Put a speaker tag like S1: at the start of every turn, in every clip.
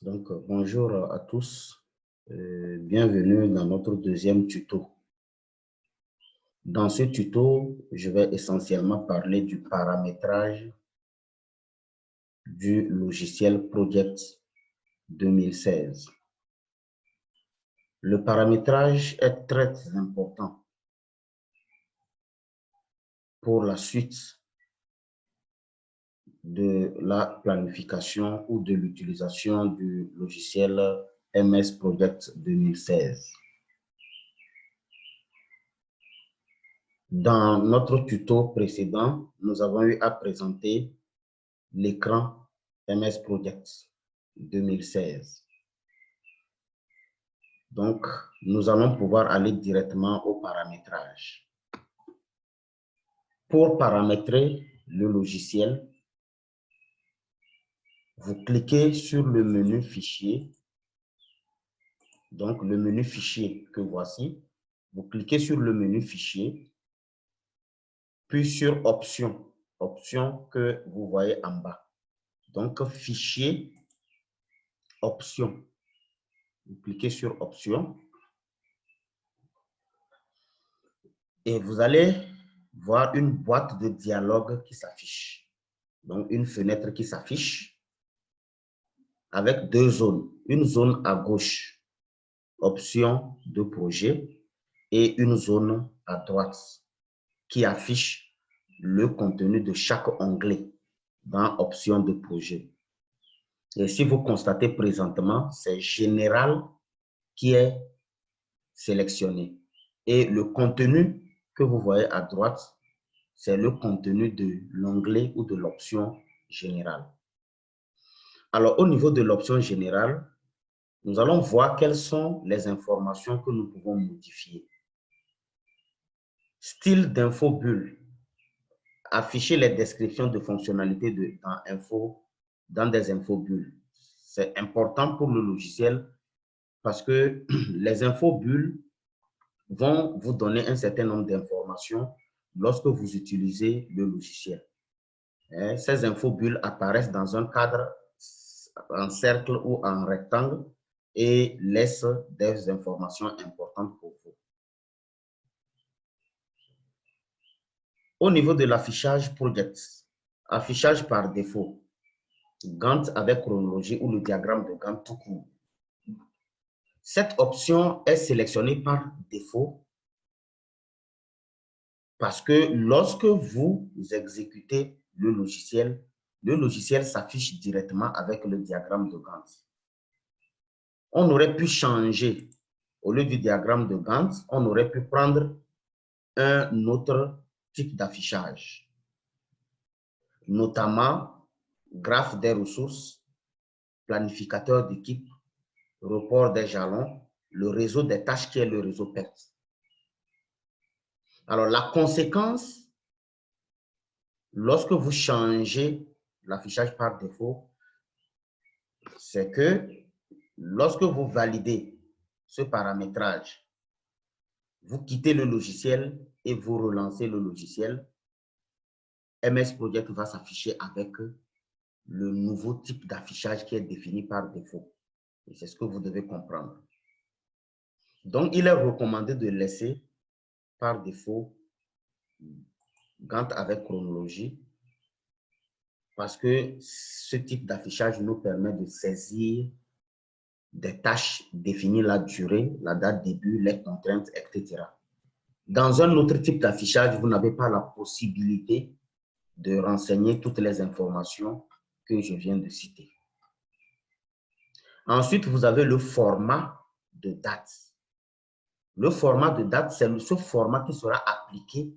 S1: Donc, bonjour à tous, bienvenue dans notre deuxième tuto. Dans ce tuto, je vais essentiellement parler du paramétrage du logiciel Project 2016. Le paramétrage est très important pour la suite de la planification ou de l'utilisation du logiciel MS Project 2016. Dans notre tuto précédent, nous avons eu à présenter l'écran MS Project 2016. Donc, nous allons pouvoir aller directement au paramétrage. Pour paramétrer le logiciel, vous cliquez sur le menu Fichier. Donc, le menu Fichier que voici. Vous cliquez sur le menu Fichier, puis sur Options. Options que vous voyez en bas. Donc, Fichier, Options. Vous cliquez sur Options. Et vous allez voir une boîte de dialogue qui s'affiche. Donc, une fenêtre qui s'affiche avec deux zones. Une zone à gauche, option de projet, et une zone à droite qui affiche le contenu de chaque onglet dans option de projet. Et si vous constatez présentement, c'est général qui est sélectionné. Et le contenu que vous voyez à droite, c'est le contenu de l'onglet ou de l'option générale. Alors, au niveau de l'option générale, nous allons voir quelles sont les informations que nous pouvons modifier. Style d'infobulle. Afficher les descriptions de fonctionnalités dans des infobulles. C'est important pour le logiciel parce que les infobulles vont vous donner un certain nombre d'informations lorsque vous utilisez le logiciel. Ces infobulles apparaissent dans un cadre en cercle ou en rectangle et laissent des informations importantes pour vous. Au niveau de l'affichage Project, affichage par défaut, Gantt avec chronologie ou le diagramme de Gantt tout court. Cette option est sélectionnée par défaut parce que lorsque vous exécutez le logiciel s'affiche directement avec le diagramme de Gantt. On aurait pu changer, au lieu du diagramme de Gantt, on aurait pu prendre un autre type d'affichage, notamment graphe des ressources, planificateur d'équipe, report des jalons, le réseau des tâches qui est le réseau PERT. Alors, la conséquence, lorsque vous changez l'affichage par défaut, c'est que lorsque vous validez ce paramétrage, vous quittez le logiciel et vous relancez le logiciel, MS Project va s'afficher avec le nouveau type d'affichage qui est défini par défaut. Et c'est ce que vous devez comprendre. Donc, il est recommandé de laisser par défaut Gantt avec chronologie parce que ce type d'affichage nous permet de saisir des tâches, définir la durée, la date début, les contraintes, etc. Dans un autre type d'affichage, vous n'avez pas la possibilité de renseigner toutes les informations que je viens de citer. Ensuite, vous avez le format de date. Le format de date, c'est ce format qui sera appliqué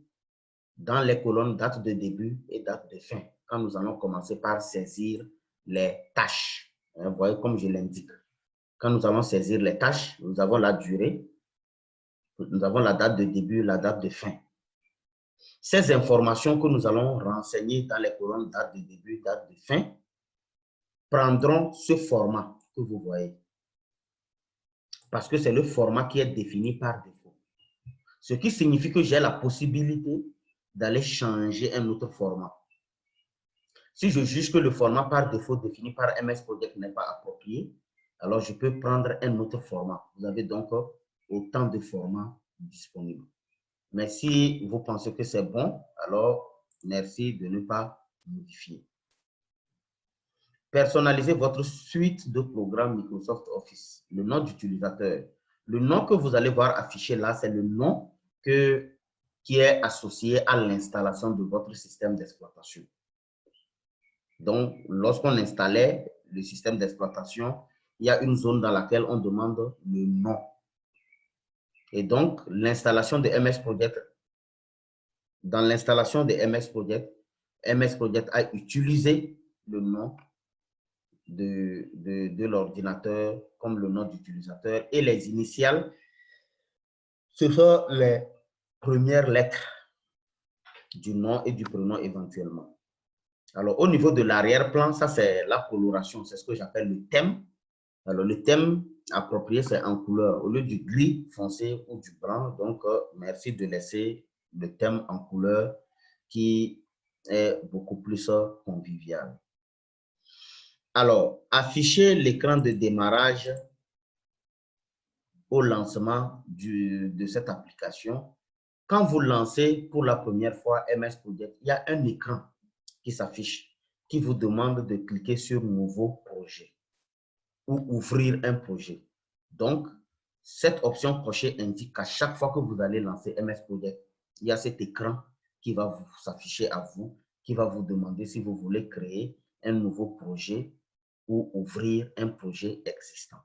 S1: dans les colonnes date de début et date de fin, quand nous allons commencer par saisir les tâches. Vous voyez, comme je l'indique. Quand nous allons saisir les tâches, nous avons la durée, nous avons la date de début, la date de fin. Ces informations que nous allons renseigner dans les colonnes date de début, date de fin, prendront ce format que vous voyez. Parce que c'est le format qui est défini par défaut. Ce qui signifie que j'ai la possibilité d'aller changer un autre format. Si je juge que le format par défaut défini par MS Project n'est pas approprié, alors je peux prendre un autre format. Vous avez donc autant de formats disponibles. Mais si vous pensez que c'est bon, alors merci de ne pas modifier. Personnalisez votre suite de programmes Microsoft Office, le nom d'utilisateur. Le nom que vous allez voir affiché là, c'est le nom qui est associé à l'installation de votre système d'exploitation. Donc, lorsqu'on installait le système d'exploitation, il y a une zone dans laquelle on demande le nom. Et donc, l'installation de MS Project, dans l'installation de MS Project a utilisé le nom de l'ordinateur comme le nom d'utilisateur et les initiales, ce sont les premières lettres du nom et du prénom éventuellement. Alors, au niveau de l'arrière-plan, ça c'est la coloration, c'est ce que j'appelle le thème. Alors, le thème approprié, c'est en couleur, au lieu du gris foncé ou du blanc. Donc, merci de laisser le thème en couleur qui est beaucoup plus convivial. Alors, afficher l'écran de démarrage au lancement de cette application. Quand vous lancez pour la première fois MS Project, il y a un écran qui s'affiche, qui vous demande de cliquer sur « Nouveau projet » ou « Ouvrir un projet ». Donc, cette option cochée indique qu'à chaque fois que vous allez lancer MS Project, il y a cet écran qui va s'afficher à vous, qui va vous demander si vous voulez créer un nouveau projet ou ouvrir un projet existant.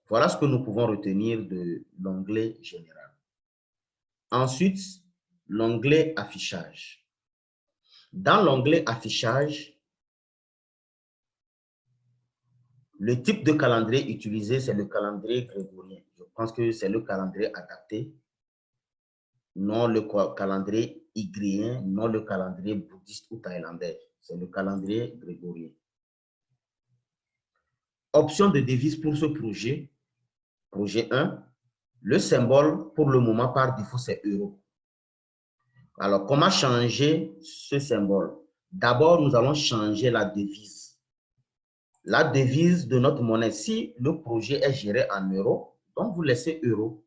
S1: Voilà ce que nous pouvons retenir de l'onglet général. Ensuite, l'onglet affichage. Dans l'onglet affichage, le type de calendrier utilisé, c'est le calendrier grégorien. Je pense que c'est le calendrier adapté, non le calendrier hygrien, non le calendrier bouddhiste ou thaïlandais. C'est le calendrier grégorien. Option de devise pour ce projet. Projet 1, le symbole pour le moment par défaut, c'est euro. Alors, comment changer ce symbole? D'abord, nous allons changer la devise. La devise de notre monnaie, si le projet est géré en euros, donc vous laissez euro.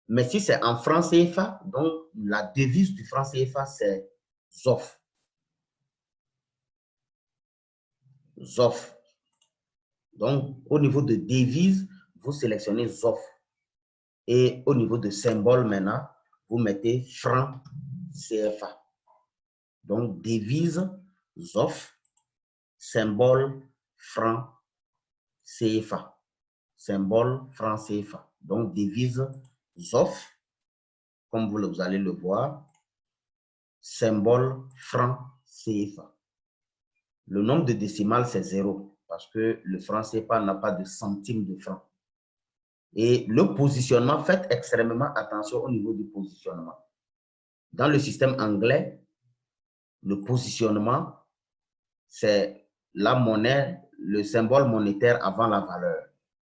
S1: Mais si c'est en franc CFA, donc la devise du franc CFA, c'est ZOF. ZOF. Donc, au niveau de devise, vous sélectionnez ZOF. Et au niveau de symbole maintenant, vous mettez franc CFA. Donc, devise ZOF, symbole franc CFA. Symbole franc CFA. Donc, devise ZOF, comme vous allez le voir, symbole franc CFA. Le nombre de décimales, c'est 0 parce que le franc CFA n'a pas de centimes de franc. Et le positionnement, faites extrêmement attention au niveau du positionnement. Dans le système anglais, le positionnement, c'est la monnaie, le symbole monétaire avant la valeur.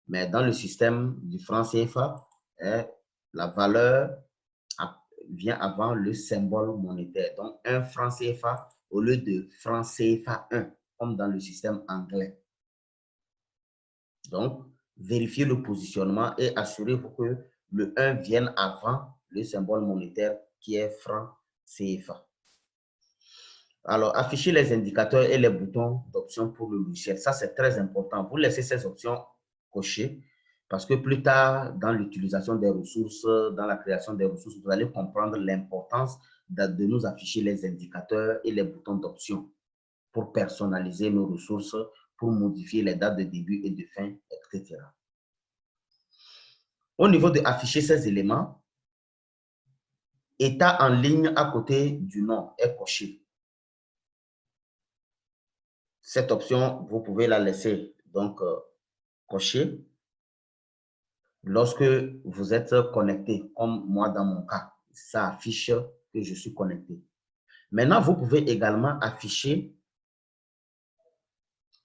S1: Mais dans le système du franc CFA, la valeur vient avant le symbole monétaire. Donc, un franc CFA au lieu de franc CFA 1, comme dans le système anglais. Donc, vérifiez le positionnement et assurez-vous que le 1 vienne avant le symbole monétaire qui est franc CFA. Alors, affichez les indicateurs et les boutons d'options pour le logiciel. Ça, c'est très important. Vous laissez ces options cochées parce que plus tard, dans l'utilisation des ressources, dans la création des ressources, vous allez comprendre l'importance de nous afficher les indicateurs et les boutons d'options pour personnaliser nos ressources, pour modifier les dates de début et de fin, etc. Au niveau de afficher ces éléments, état en ligne à côté du nom est coché. Cette option, vous pouvez la laisser donc cocher lorsque vous êtes connecté, comme moi dans mon cas, ça affiche que je suis connecté. Maintenant, vous pouvez également afficher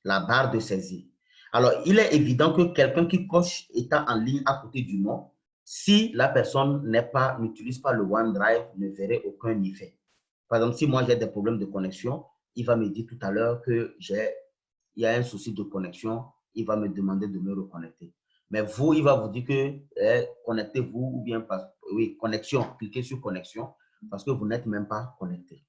S1: la barre de saisie. Alors, il est évident que quelqu'un qui coche état en ligne à côté du nom, si la personne n'utilise pas le OneDrive, ne verrait aucun effet. Par exemple, si moi j'ai des problèmes de connexion, il va me dire tout à l'heure qu'il y a un souci de connexion, il va me demander de me reconnecter. Mais vous, il va vous dire que connectez-vous ou bien pas. Oui, connexion, cliquez sur connexion parce que vous n'êtes même pas connecté.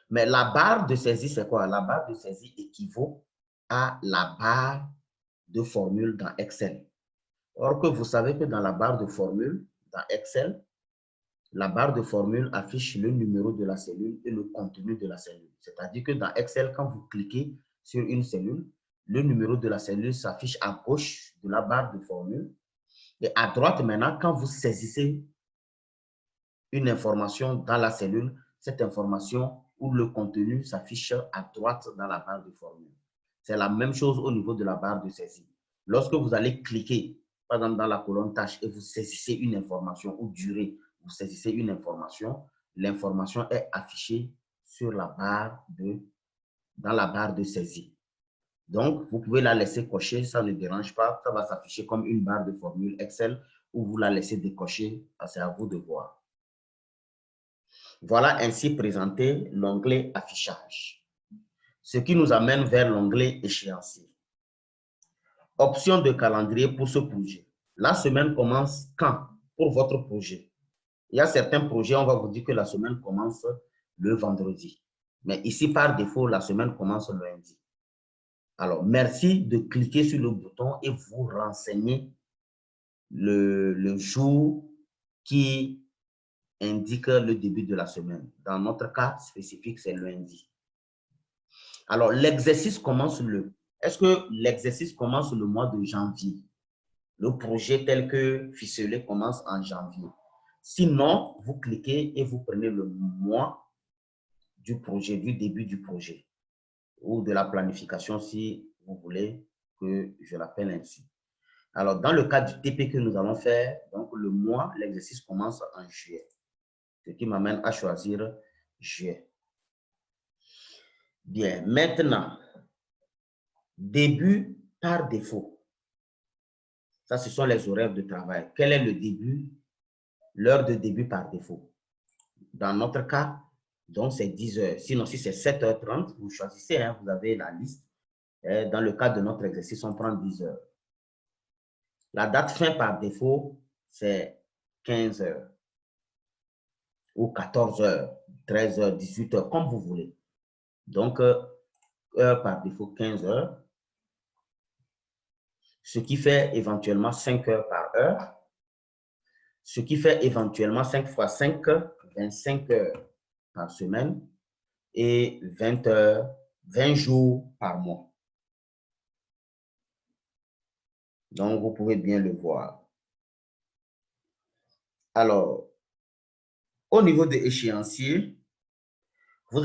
S1: Mais la barre de saisie, c'est quoi? La barre de saisie équivaut à la barre de formule dans Excel. Or que vous savez que dans la barre de formule, dans Excel, la barre de formule affiche le numéro de la cellule et le contenu de la cellule. C'est-à-dire que dans Excel, quand vous cliquez sur une cellule, le numéro de la cellule s'affiche à gauche de la barre de formule. Et à droite, maintenant, quand vous saisissez une information dans la cellule, cette information ou le contenu s'affiche à droite dans la barre de formule. C'est la même chose au niveau de la barre de saisie. Lorsque vous allez cliquer, par exemple, dans la colonne tâche et vous saisissez une information ou durée, vous saisissez une information, l'information est affichée sur la barre dans la barre de saisie. Donc, vous pouvez la laisser cocher, ça ne dérange pas, ça va s'afficher comme une barre de formule Excel ou vous la laissez décocher, c'est à vous de voir. Voilà ainsi présenté l'onglet affichage, ce qui nous amène vers l'onglet échéancier. Option de calendrier pour ce projet. La semaine commence quand pour votre projet? Il y a certains projets, on va vous dire que la semaine commence le vendredi. Mais ici, par défaut, la semaine commence le lundi. Alors, merci de cliquer sur le bouton et vous renseigner le jour qui indique le début de la semaine. Dans notre cas spécifique, c'est lundi. Alors, l'exercice commence Est-ce que l'exercice commence le mois de janvier? Le projet tel que ficelé commence en janvier. Sinon, vous cliquez et vous prenez le mois du projet, du début du projet ou de la planification si vous voulez que je l'appelle ainsi. Alors, dans le cas du TP que nous allons faire, donc le mois, l'exercice commence en juillet, ce qui m'amène à choisir juillet. Bien, maintenant, début par défaut. Ça, ce sont les horaires de travail. Quel est le début? L'heure de début par défaut. Dans notre cas, donc c'est 10 heures. Sinon, si c'est 7h30, vous choisissez, hein, vous avez la liste. Et dans le cas de notre exercice, on prend 10 heures. La date fin par défaut, c'est 15 heures ou 14 heures, 13 heures, 18 heures, comme vous voulez. Donc, heure par défaut, 15 heures, ce qui fait éventuellement 5 heures par heure, ce qui fait éventuellement 5 fois 5, 25 heures par semaine et 20 heures, 20 jours par mois. Donc, vous pouvez bien le voir. Alors, au niveau de l'échéancier, vous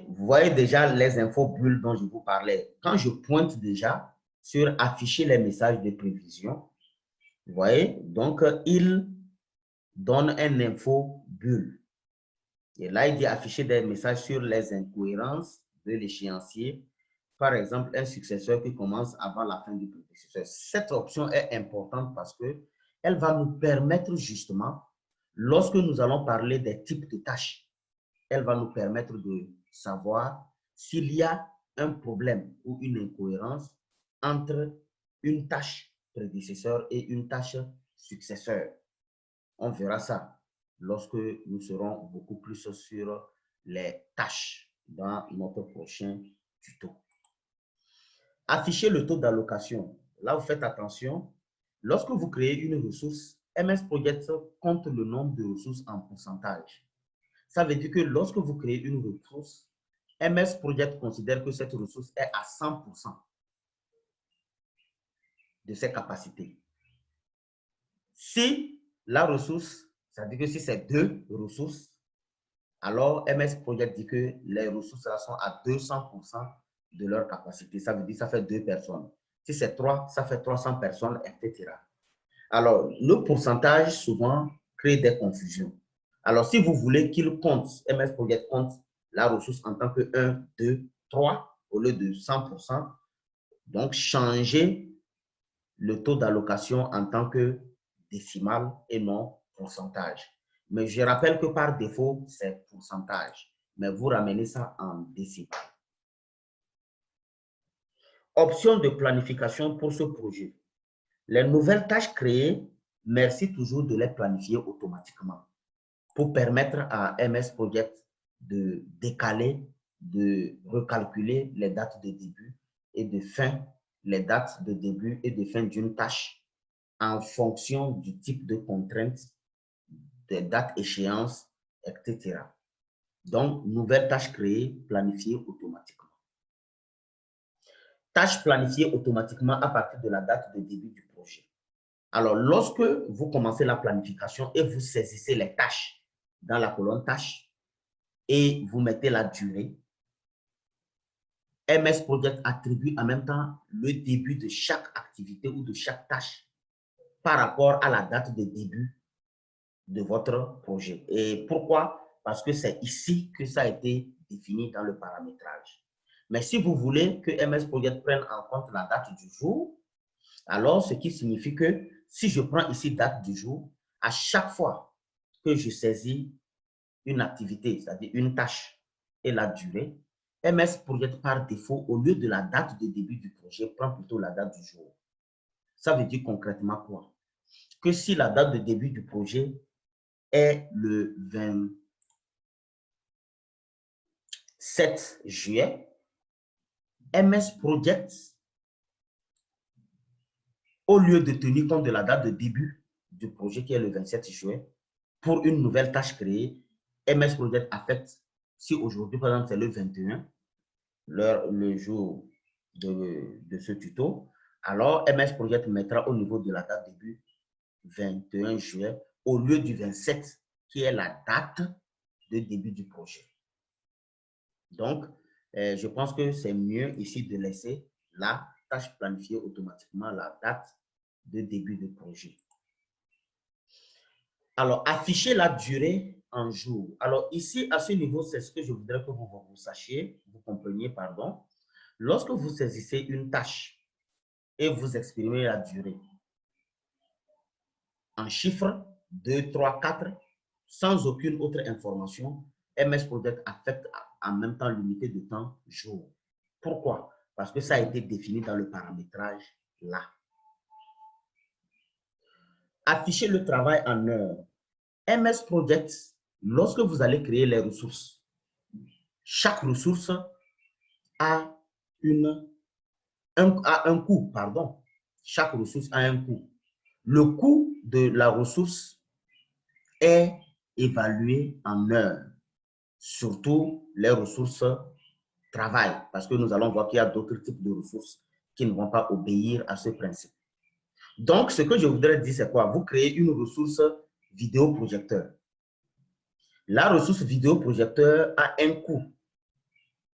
S1: voyez déjà les infos bulles dont je vous parlais. Quand je pointe déjà sur afficher les messages de prévision, vous voyez, donc il donne un info bulle. Et là, il dit afficher des messages sur les incohérences de l'échéancier. Par exemple, un successeur qui commence avant la fin du prédécesseur. Cette option est importante parce qu'elle va nous permettre justement, lorsque nous allons parler des types de tâches, elle va nous permettre de savoir s'il y a un problème ou une incohérence entre une tâche prédécesseur et une tâche successeur. On verra ça lorsque nous serons beaucoup plus sur les tâches dans notre prochain tuto. Afficher le taux d'allocation. Là, vous faites attention. Lorsque vous créez une ressource, MS Project compte le nombre de ressources en pourcentage. Ça veut dire que lorsque vous créez une ressource, MS Project considère que cette ressource est à 100% de ses capacités. Si la ressource, ça veut dire que si c'est 2 ressources, alors MS Project dit que les ressources là sont à 200% de leur capacité. Ça veut dire que ça fait 2 personnes. Si c'est 3, ça fait 300 personnes, etc. Alors, le pourcentage souvent crée des confusions. Alors, si vous voulez qu'il compte, MS Project compte la ressource en tant que 1, 2, 3 au lieu de 100%, donc changez le taux d'allocation en tant que décimal et non pourcentage. Mais je rappelle que par défaut, c'est pourcentage. Mais vous ramenez ça en décimal. Option de planification pour ce projet. Les nouvelles tâches créées, merci toujours de les planifier automatiquement pour permettre à MS Project de décaler, de recalculer les dates de début et de fin, les dates de début et de fin d'une tâche en fonction du type de contraintes, des dates échéances, etc. Donc, nouvelle tâche créée, planifiée automatiquement. Tâche planifiée automatiquement à partir de la date de début du projet. Alors, lorsque vous commencez la planification et vous saisissez les tâches dans la colonne tâches et vous mettez la durée, MS Project attribue en même temps le début de chaque activité ou de chaque tâche par rapport à la date de début de votre projet. Et pourquoi? Parce que c'est ici que ça a été défini dans le paramétrage. Mais si vous voulez que MS Project prenne en compte la date du jour, alors ce qui signifie que si je prends ici date du jour, à chaque fois que je saisis une activité, c'est-à-dire une tâche et la durée, MS Project par défaut, au lieu de la date de début du projet, prend plutôt la date du jour. Ça veut dire concrètement quoi? Que si la date de début du projet est le 27 juillet, MS Project, au lieu de tenir compte de la date de début du projet qui est le 27 juillet, pour une nouvelle tâche créée, MS Project affecte, si aujourd'hui par exemple c'est le 21, le jour de ce tuto, alors MS Project mettra au niveau de la date début 21 juillet au lieu du 27 qui est la date de début du projet. Donc, je pense que c'est mieux ici de laisser la tâche planifiée automatiquement la date de début de projet. Alors, afficher la durée en jours. Alors, ici, à ce niveau, c'est ce que je voudrais que vous sachiez, vous compreniez, pardon. Lorsque vous saisissez une tâche et vous exprimez la durée en chiffres 2, 3, 4, sans aucune autre information, MS Project affecte en même temps l'unité de temps jour. Pourquoi? Parce que ça a été défini dans le paramétrage là. Afficher le travail en heures. MS Project, lorsque vous allez créer les ressources, chaque ressource a un coût, pardon. Chaque ressource a un coût. Le coût de la ressource est évalué en heures, surtout les ressources travail, parce que nous allons voir qu'il y a d'autres types de ressources qui ne vont pas obéir à ce principe. Donc, ce que je voudrais dire, c'est quoi? Vous créez une ressource vidéoprojecteur. La ressource vidéoprojecteur a un coût.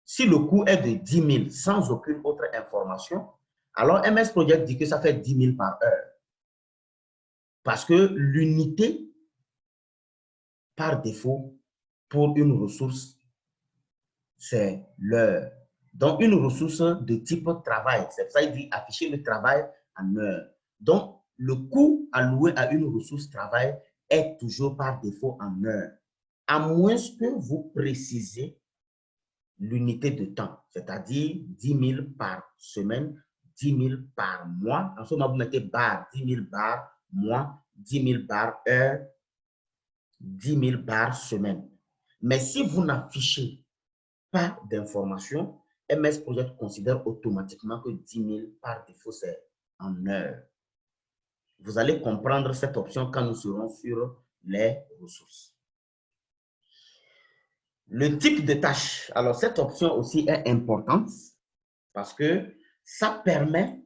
S1: Si le coût est de 10 000 sans aucune autre information, alors MS Project dit que ça fait 10 000 par heure. Parce que l'unité, par défaut, pour une ressource, c'est l'heure. Donc, une ressource de type travail, c'est ça, il dit afficher le travail en heure. Donc, le coût alloué à une ressource travail est toujours par défaut en heure, à moins que vous précisez l'unité de temps, c'est-à-dire 10 000 par semaine, 10 000 par mois. En ce moment, vous mettez bar, 10 000 bar mois, 10 000 bar heure, 10 000 bar semaine. Mais si vous n'affichez pas d'information, MS Project considère automatiquement que 10 000 par défaut, c'est en heure. Vous allez comprendre cette option quand nous serons sur les ressources. Le type de tâche. Alors, cette option aussi est importante parce que ça permet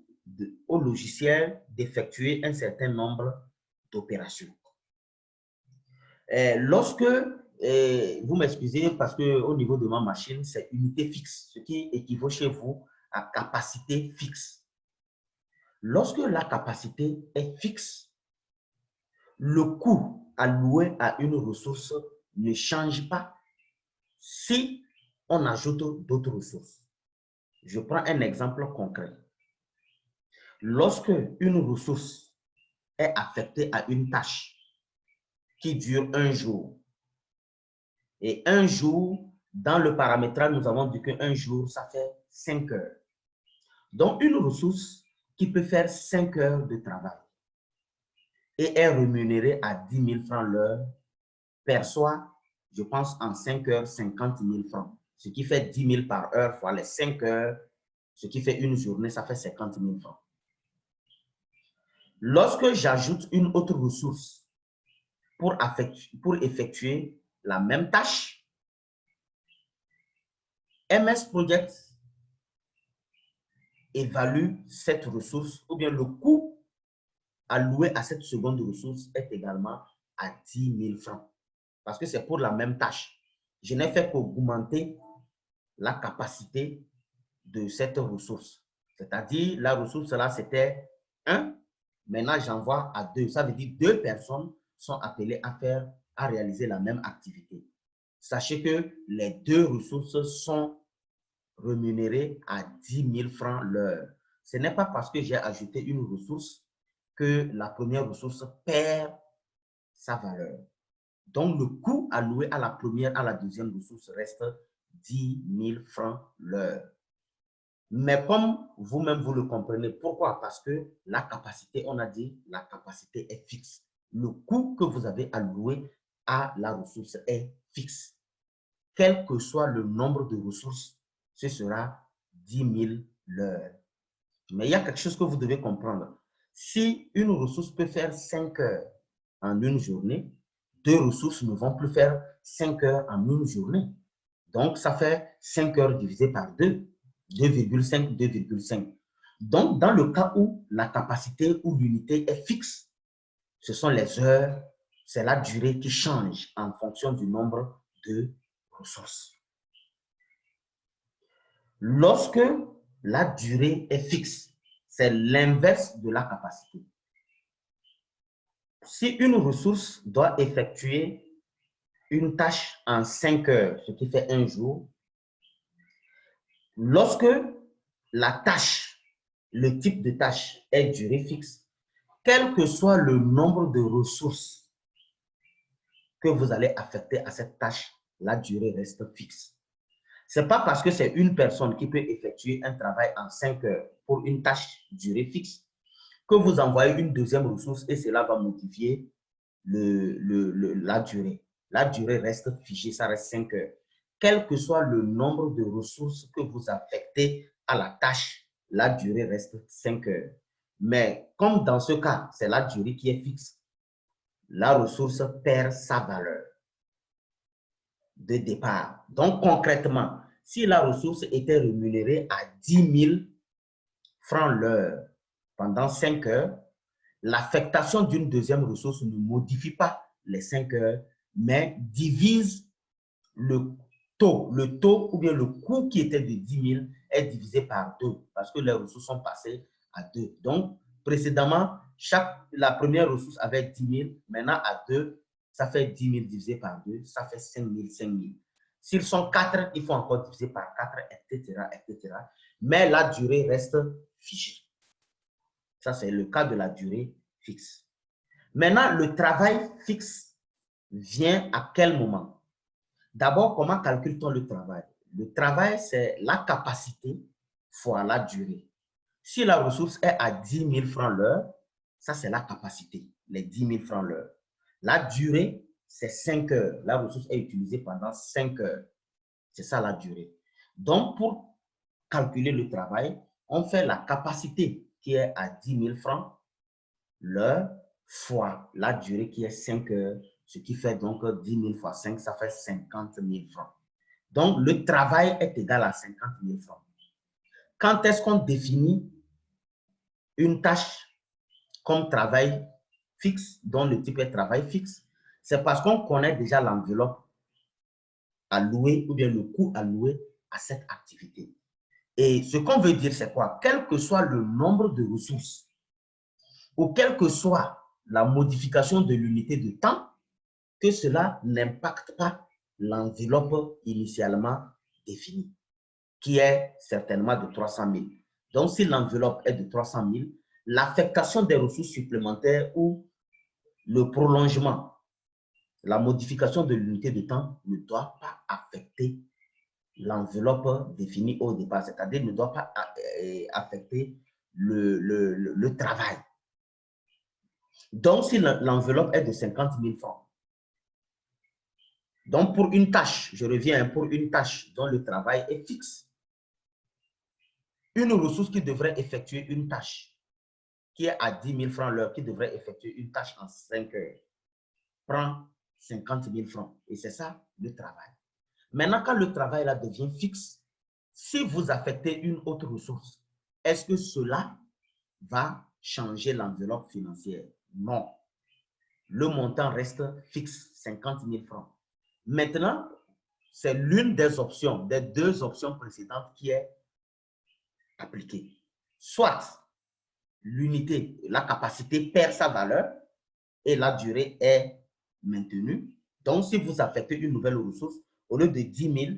S1: au logiciel d'effectuer un certain nombre d'opérations. Lorsque, vous m'excusez parce qu'au niveau de ma machine, c'est unité fixe, ce qui équivaut chez vous à capacité fixe. Lorsque la capacité est fixe, le coût alloué à une ressource ne change pas si on ajoute d'autres ressources. Je prends un exemple concret. Lorsque une ressource est affectée à une tâche qui dure un jour, et un jour, dans le paramétrage, nous avons dit qu'un jour, ça fait 5 heures. Donc, une ressource qui peut faire 5 heures de travail et est rémunérée à 10 000 francs l'heure perçoit, je pense, en 5 heures, 50 000 francs. Ce qui fait 10 000 par heure fois les 5 heures, ce qui fait une journée, ça fait 50 000 francs. Lorsque j'ajoute une autre ressource pour effectuer la même tâche, MS Project évalue cette ressource ou bien le coût alloué à cette seconde ressource est également à 10 000 francs. Parce que c'est pour la même tâche. Je n'ai fait qu'augmenter la capacité de cette ressource. C'est-à-dire, la ressource là, c'était 1. Maintenant, j'envoie à 2. Ça veut dire 2 personnes sont appelées à réaliser la même activité. Sachez que les 2 ressources sont rémunérées à 10 000 francs l'heure. Ce n'est pas parce que j'ai ajouté une ressource que la première ressource perd sa valeur. Donc, le coût alloué à la première, à la deuxième ressource reste 10 000 francs l'heure. Mais comme vous-même, vous le comprenez, pourquoi? Parce que la capacité, on a dit, la capacité est fixe. Le coût que vous avez alloué à la ressource est fixe. Quel que soit le nombre de ressources, ce sera 10 000 l'heure. Mais il y a quelque chose que vous devez comprendre. Si une ressource peut faire 5 heures en une journée, 2 ressources ne vont plus faire 5 heures en une journée. Donc, ça fait 5 heures divisé par 2, 2,5, 2,5. Donc, dans le cas où la capacité ou l'unité est fixe, ce sont les heures, c'est la durée qui change en fonction du nombre de ressources. Lorsque la durée est fixe, c'est l'inverse de la capacité. Si une ressource doit effectuer une tâche en 5 heures, ce qui fait un jour, lorsque la tâche, le type de tâche est durée fixe, quel que soit le nombre de ressources que vous allez affecter à cette tâche, la durée reste fixe. Ce n'est pas parce que c'est une personne qui peut effectuer un travail en 5 heures pour une tâche durée fixe que vous envoyez une deuxième ressource et cela va modifier la durée. La durée reste figée, ça reste 5 heures. Quel que soit le nombre de ressources que vous affectez à la tâche, la durée reste 5 heures. Mais comme dans ce cas, c'est la durée qui est fixe, la ressource perd sa valeur de départ. Donc, concrètement, si la ressource était rémunérée à 10 000 francs l'heure pendant 5 heures, l'affectation d'une deuxième ressource ne modifie pas les 5 heures, mais divise le taux ou bien le coût qui était de 10 000 est divisé par 2 parce que les ressources sont passées à 2. Donc, précédemment, la première ressource avait 10 000, maintenant à 2, ça fait 10 000 divisé par 2, ça fait 5 000, 5 000. S'ils sont 4, il faut encore diviser par 4, etc., etc. Mais la durée reste figée. Ça, c'est le cas de la durée fixe. Maintenant, le travail fixe vient à quel moment? D'abord, comment calcule-t-on le travail? Le travail, c'est la capacité fois la durée. Si la ressource est à 10 000 francs l'heure, ça, c'est la capacité, les 10 000 francs l'heure. La durée, c'est 5 heures. La ressource est utilisée pendant 5 heures. C'est ça la durée. Donc, pour calculer le travail, on fait la capacité qui est à 10 000 francs l'heure fois la durée qui est 5 heures, ce qui fait donc 10 000 fois 5, ça fait 50 000 francs. Donc, le travail est égal à 50 000 francs. Quand est-ce qu'on définit une tâche comme travail fixe, dont le type est travail fixe? C'est parce qu'on connaît déjà l'enveloppe allouée ou bien le coût alloué à cette activité. Et ce qu'on veut dire, c'est quoi? Quel que soit le nombre de ressources ou quelle que soit la modification de l'unité de temps, que cela n'impacte pas l'enveloppe initialement définie, qui est certainement de 300 000. Donc, si l'enveloppe est de 300 000, l'affectation des ressources supplémentaires ou le prolongement, la modification de l'unité de temps ne doit pas affecter l'enveloppe définie au départ, c'est-à-dire ne doit pas affecter le travail. Donc, si l'enveloppe est de 50 000 francs, donc pour une tâche, je reviens, pour une tâche dont le travail est fixe, une ressource qui devrait effectuer une tâche qui est à 10 000 francs l'heure, qui devrait effectuer une tâche en 5 heures, prend 50 000 francs. Et c'est ça le travail. Maintenant, quand le travail là devient fixe, si vous affectez une autre ressource, est-ce que cela va changer l'enveloppe financière? Non. Le montant reste fixe, 50 000 francs. Maintenant, c'est l'une des options, des deux options précédentes qui est appliquée. Soit l'unité, la capacité perd sa valeur et la durée est maintenue. Donc, si vous affectez une nouvelle ressource, au lieu de 10 000,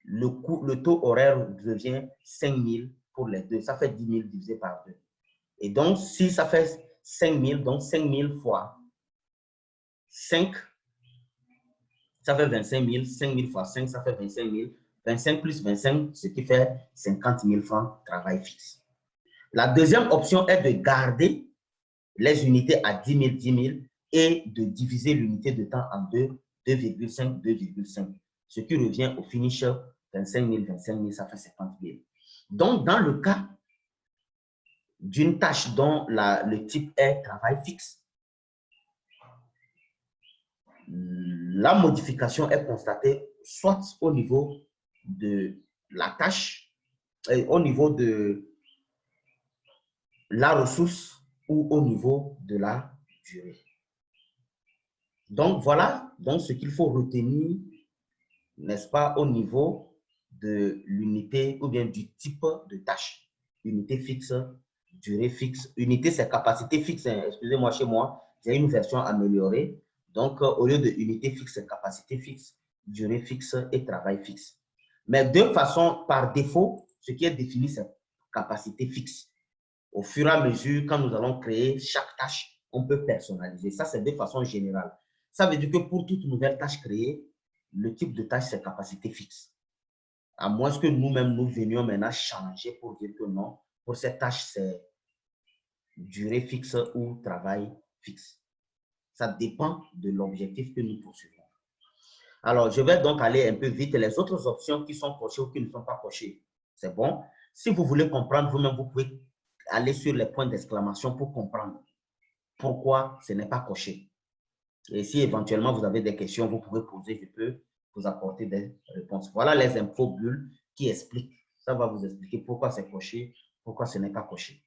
S1: le taux horaire devient 5 000 pour les deux. Ça fait 10 000 divisé par 2. Et donc, si ça fait 5 000, donc 5 000 fois 5, ça fait 25 000. 5 000 fois 5, ça fait 25 000. 25 plus 25, ce qui fait 50 000 francs travail fixe. La deuxième option est de garder les unités à 10 000, 10 000 et de diviser l'unité de temps en 2, 2,5, 2,5. Ce qui revient au finish 25 000, 25 000, ça fait 50 000. Donc, dans le cas d'une tâche dont le type est travail fixe, la modification est constatée soit au niveau de la tâche, au niveau de la ressource ou au niveau de la durée. Donc, voilà donc ce qu'il faut retenir, n'est-ce pas, au niveau de l'unité ou bien du type de tâche. Unité fixe, durée fixe. Unité, c'est capacité fixe. Hein. Excusez-moi, chez moi, j'ai une version améliorée. Donc, au lieu de unité fixe, c'est capacité fixe, durée fixe et travail fixe. Mais de façon, par défaut, ce qui est défini, c'est capacité fixe. Au fur et à mesure, quand nous allons créer chaque tâche, on peut personnaliser. Ça, c'est de façon générale. Ça veut dire que pour toute nouvelle tâche créée, le type de tâche, c'est capacité fixe. À moins que nous-mêmes, nous venions maintenant changer pour dire que non, pour cette tâche, c'est durée fixe ou travail fixe. Ça dépend de l'objectif que nous poursuivons. Alors, je vais donc aller un peu vite. Les autres options qui sont cochées ou qui ne sont pas cochées, c'est bon. Si vous voulez comprendre vous-même, vous pouvez aller sur les points d'exclamation pour comprendre pourquoi ce n'est pas coché. Et si éventuellement vous avez des questions, vous pouvez poser, je peux vous apporter des réponses. Voilà les infos bulles qui expliquent. Ça va vous expliquer pourquoi c'est coché, pourquoi ce n'est pas coché.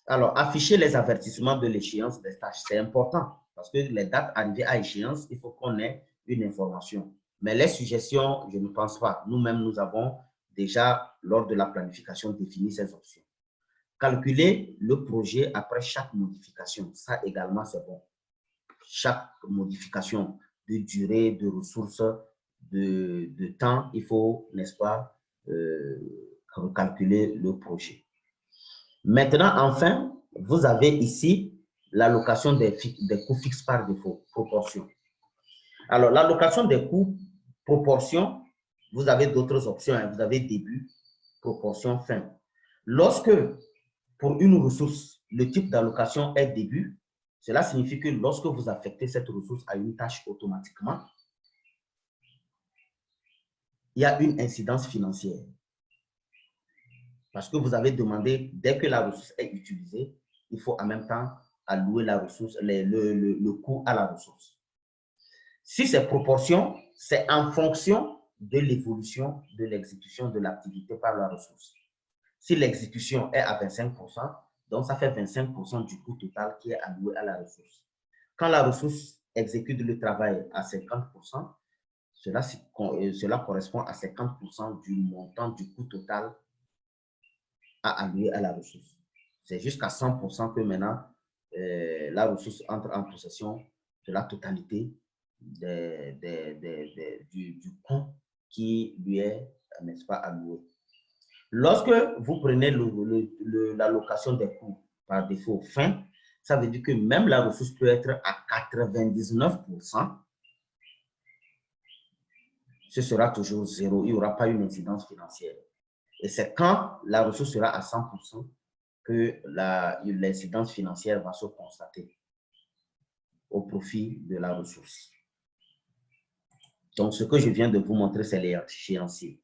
S1: Alors, afficher les avertissements de l'échéance des tâches, c'est important parce que les dates arrivées à échéance, il faut qu'on ait une information. Mais les suggestions, je ne pense pas. Nous-mêmes, nous avons déjà, lors de la planification, défini ces options. Calculer le projet après chaque modification, ça également, c'est bon. Chaque modification de durée, de ressources, de temps, il faut, n'est-ce pas, recalculer le projet. Maintenant, enfin, vous avez ici l'allocation des coûts fixes par défaut, proportion. Alors, l'allocation des coûts, proportion, vous avez d'autres options. Hein. Vous avez début, proportion, fin. Lorsque, pour une ressource, le type d'allocation est début, cela signifie que lorsque vous affectez cette ressource à une tâche automatiquement, il y a une incidence financière. Parce que vous avez demandé, dès que la ressource est utilisée, il faut en même temps allouer la ressource, le coût à la ressource. Si c'est proportion, c'est en fonction de l'évolution de l'exécution de l'activité par la ressource. Si l'exécution est à 25%, donc ça fait 25% du coût total qui est alloué à la ressource. Quand la ressource exécute le travail à 50%, cela correspond à 50% du montant du coût total à allouer à la ressource. C'est jusqu'à 100% que maintenant, la ressource entre en possession de la totalité du coût qui lui est, n'est-ce pas, alloué. Lorsque vous prenez l'allocation des coûts par défaut fin, ça veut dire que même la ressource peut être à 99%, ce sera toujours zéro. Il n'y aura pas une incidence financière. Et c'est quand la ressource sera à 100% que l'incidence financière va se constater au profit de la ressource. Donc, ce que je viens de vous montrer, c'est l'échéancier.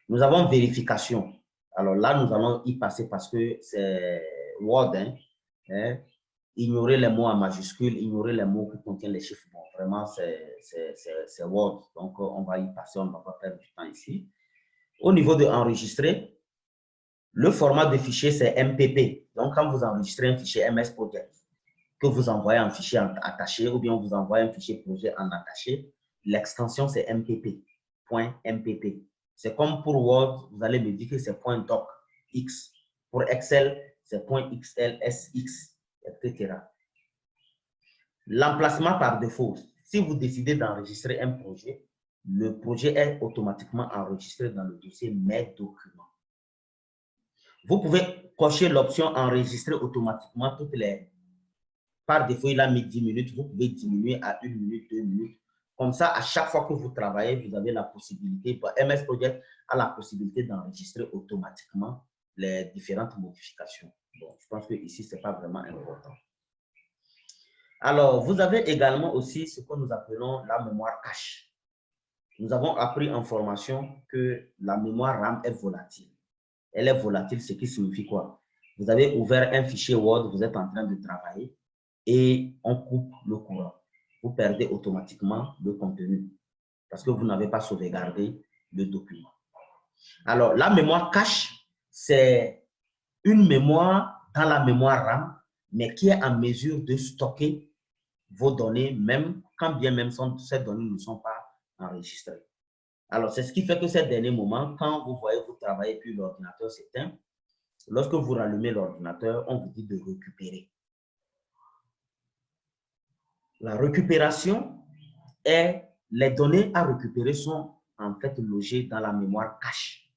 S1: Nous avons vérification. Alors là, nous allons y passer parce que c'est Word. Ignorer les mots en majuscule, ignorer les mots qui contiennent les chiffres. Bon, vraiment, c'est Word. Donc, on va y passer, on ne va pas perdre du temps ici. Au niveau de enregistrer, le format de fichier, c'est MPP. Donc, quand vous enregistrez un fichier MS Project, que vous envoyez un fichier attaché ou bien vous envoyez un fichier projet en attaché, l'extension, c'est MPP, .mpp. C'est comme pour Word, vous allez me dire que c'est .docx. Pour Excel, c'est .xlsx, etc. L'emplacement par défaut, si vous décidez d'enregistrer un projet, le projet est automatiquement enregistré dans le dossier Mes documents. Vous pouvez cocher l'option enregistrer automatiquement toutes les... Par défaut, il a mis 10 minutes, vous pouvez diminuer à 1 minute, 2 minutes. Comme ça, à chaque fois que vous travaillez, vous avez la possibilité, MS Project a la possibilité d'enregistrer automatiquement les différentes modifications. Bon, je pense que ici, ce n'est pas vraiment important. Alors, vous avez également aussi ce que nous appelons la mémoire cache. Nous avons appris en formation que la mémoire RAM est volatile. Elle est volatile, ce qui signifie quoi? Vous avez ouvert un fichier Word, vous êtes en train de travailler et on coupe le courant. Vous perdez automatiquement le contenu parce que vous n'avez pas sauvegardé le document. Alors, la mémoire cache, c'est une mémoire dans la mémoire RAM, mais qui est en mesure de stocker vos données, même quand bien même ces données ne sont pas enregistrées. Alors, c'est ce qui fait que ces derniers moments, quand vous voyez vous travaillez puis l'ordinateur s'éteint, lorsque vous rallumez l'ordinateur, on vous dit de récupérer. La récupération est, les données à récupérer sont en fait logées dans la mémoire cache.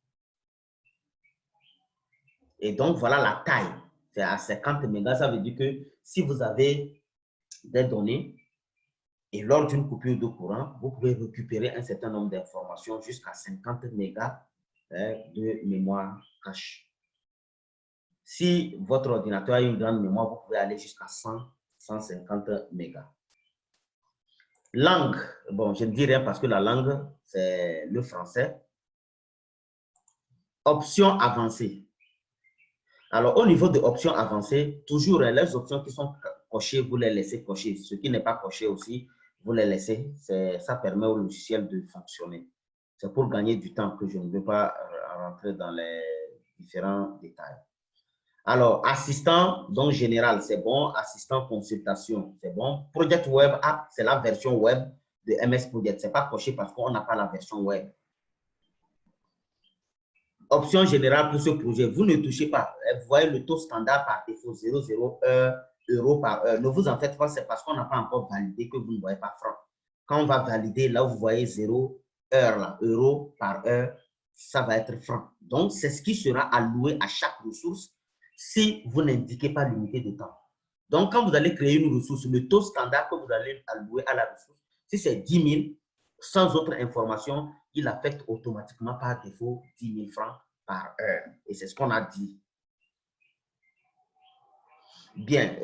S1: Et donc, voilà la taille. C'est à 50 mégas, ça veut dire que si vous avez des données et lors d'une coupure de courant, vous pouvez récupérer un certain nombre d'informations jusqu'à 50 mégas de mémoire cache. Si votre ordinateur a une grande mémoire, vous pouvez aller jusqu'à 100, 150 mégas. Langue, bon, je ne dis rien parce que la langue, c'est le français. Options avancées. Alors, au niveau de options avancées, toujours les options qui sont cochées, vous les laissez cocher. Ce qui n'est pas coché aussi, vous les laissez. Ça permet au logiciel de fonctionner. C'est pour gagner du temps que je ne veux pas rentrer dans les différents détails. Alors, assistant, donc général, c'est bon. Assistant consultation, c'est bon. Project Web App, c'est la version web de MS Project. Ce n'est pas coché parce qu'on n'a pas la version web. Option générale pour ce projet, vous ne touchez pas. Vous voyez le taux standard par défaut, 0,01 € par heure. Ne vous en faites pas, c'est parce qu'on n'a pas encore validé que vous ne voyez pas franc. Quand on va valider, là, vous voyez 0 heure, là, euro par heure, ça va être franc. Donc, c'est ce qui sera alloué à chaque ressource si vous n'indiquez pas l'unité de temps. Donc, quand vous allez créer une ressource, le taux standard que vous allez allouer à la ressource, si c'est 10 000, sans autre information, il affecte automatiquement par défaut 10 000 francs par heure. Et c'est ce qu'on a dit. Bien.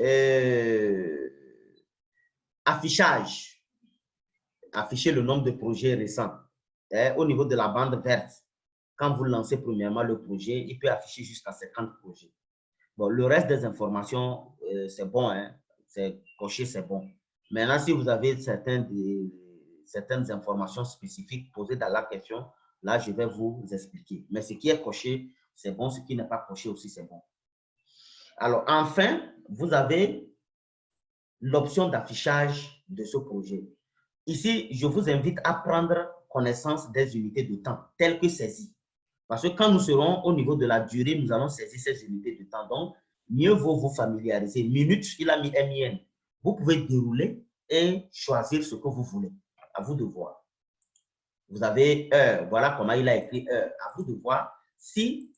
S1: Affichage. Afficher le nombre de projets récents. Au niveau de la bande verte, quand vous lancez premièrement le projet, il peut afficher jusqu'à 50 projets. Bon, le reste des informations, c'est bon, hein? C'est coché, c'est bon. Maintenant, si vous avez certaines informations spécifiques posées dans la question, là, je vais vous expliquer. Mais ce qui est coché, c'est bon. Ce qui n'est pas coché aussi, c'est bon. Alors, enfin, vous avez l'option d'affichage de ce projet. Ici, je vous invite à prendre connaissance des unités de temps telles que saisies. Parce que quand nous serons au niveau de la durée, nous allons saisir ces unités de temps. Donc, mieux vaut vous familiariser. Minutes, il a mis MIN. Vous pouvez dérouler et choisir ce que vous voulez. À vous de voir. Vous avez heure. Voilà comment il a écrit heure. À vous de voir si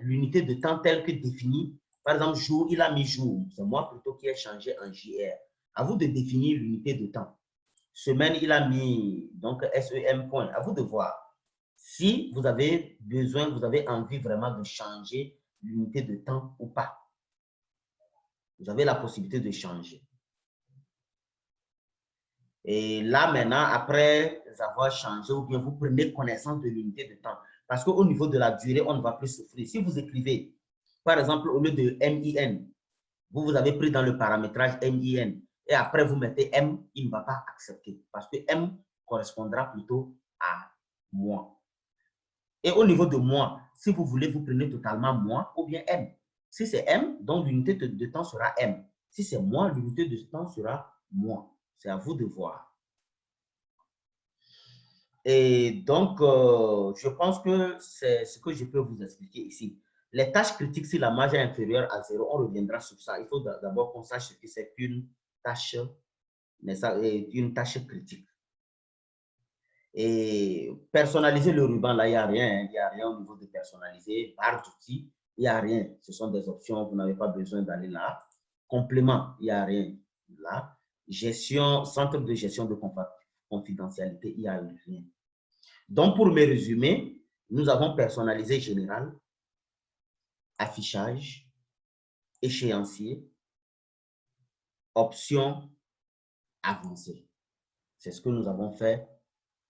S1: l'unité de temps telle que définie, par exemple, jour, il a mis jour. C'est moi plutôt qui ai changé en JR. À vous de définir l'unité de temps. semaine, il a mis donc SEM point. À vous de voir. Si vous avez besoin, vous avez envie vraiment de changer l'unité de temps ou pas. Vous avez la possibilité de changer. Et là, maintenant, après avoir changé, ou bien vous prenez connaissance de l'unité de temps. Parce qu'au niveau de la durée, on ne va plus souffrir. Si vous écrivez, par exemple, au lieu de MIN, vous avez pris dans le paramétrage MIN, et après vous mettez M, il ne va pas accepter. Parce que M correspondra plutôt à mois. Et au niveau de mois, si vous voulez, vous prenez totalement mois ou bien M. Si c'est M, donc l'unité de temps sera M. Si c'est mois, l'unité de temps sera mois. C'est à vous de voir. Et donc, je pense que c'est ce que je peux vous expliquer ici. Les tâches critiques, si la marge est inférieure à 0, on reviendra sur ça. Il faut d'abord qu'on sache ce que c'est qu'une tâche, une tâche critique. Et personnaliser le ruban, là, il n'y a rien. Il n'y a rien au niveau de personnaliser. Barre d'outils, il n'y a rien. Ce sont des options, vous n'avez pas besoin d'aller là. Complément, il n'y a rien là. Gestion, centre de gestion de confidentialité, il n'y a rien. Donc, pour me résumer, nous avons personnalisé général, affichage, échéancier, option avancée. C'est ce que nous avons fait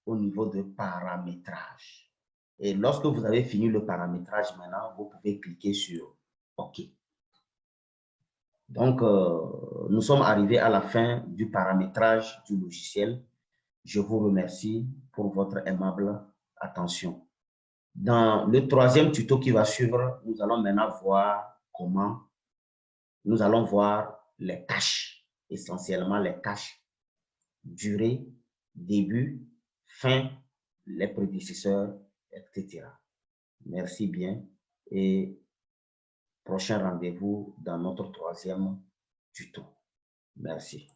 S1: au niveau de paramétrage. Et lorsque vous avez fini le paramétrage, maintenant, vous pouvez cliquer sur OK. Donc, nous sommes arrivés à la fin du paramétrage du logiciel. Je vous remercie pour votre aimable attention. Dans le troisième tuto qui va suivre, nous allons maintenant voir comment nous allons voir les tâches, essentiellement les tâches, durée, début, fin, les prédécesseurs, etc. Merci bien et prochain rendez-vous dans notre troisième tuto. Merci.